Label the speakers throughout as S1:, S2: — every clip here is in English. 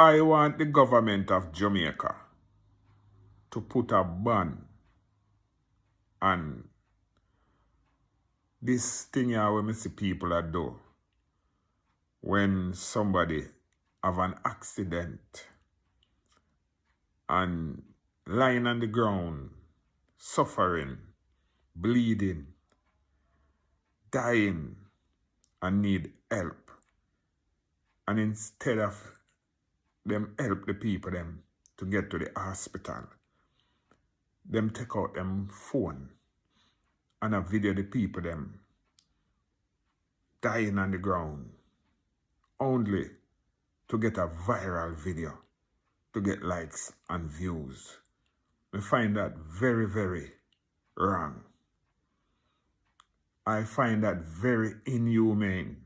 S1: I want the government of Jamaica to put a ban on this thing here when I see people are do when somebody have an accident and lying on the ground, suffering, bleeding, dying, and need help. And instead of them help the people them to get to the hospital, them take out them phone and a video the people them dying on the ground only to get a viral video to get likes and views. I find that very, very wrong. I find that very inhumane.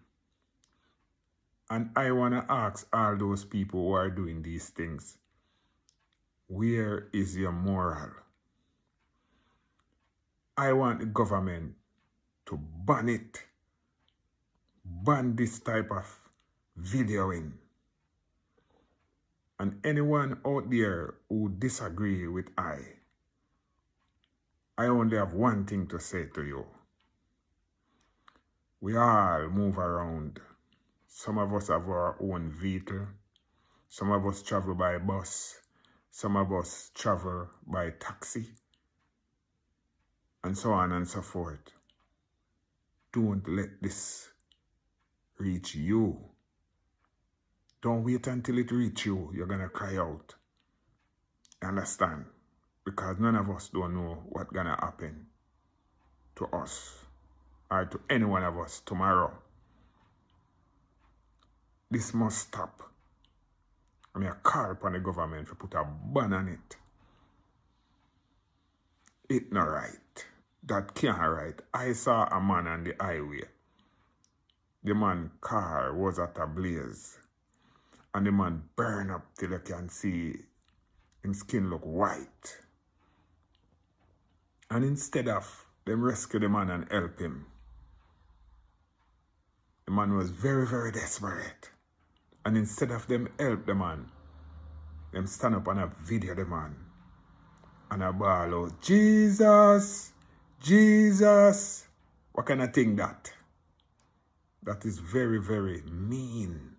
S1: And I want to ask all those people who are doing these things, where is your moral? I want the government to ban it. Ban this type of videoing. And anyone out there who disagree with I only have one thing to say to you. We all move around. Some of us have our own vehicle. Some of us travel by bus. Some of us travel by taxi. And so on and so forth. Don't let this reach you. Don't wait until it reaches you. You're going to cry out. Understand? Because none of us don't know what's going to happen to us or to any one of us tomorrow. This must stop. I mean, I call upon the government to put a ban on it. It's not right. That can't right. I saw a man on the highway. The man's car was at a blaze. And the man burned up till you can see his skin look white. And instead of them rescue the man and help him, the man was very, very desperate. And instead of them help the man, them stand up and a video the man. And a bawl out, Jesus, Jesus. What kind of thing that? That is very, very mean.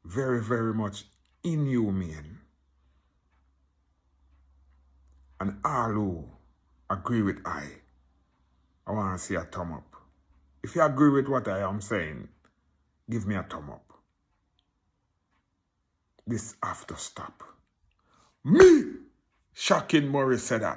S1: Very, very much inhumane. And all who agree with I want to see a thumb up. If you agree with what I am saying, give me a thumb up. This have to stop. Me, Shocking Morris said that.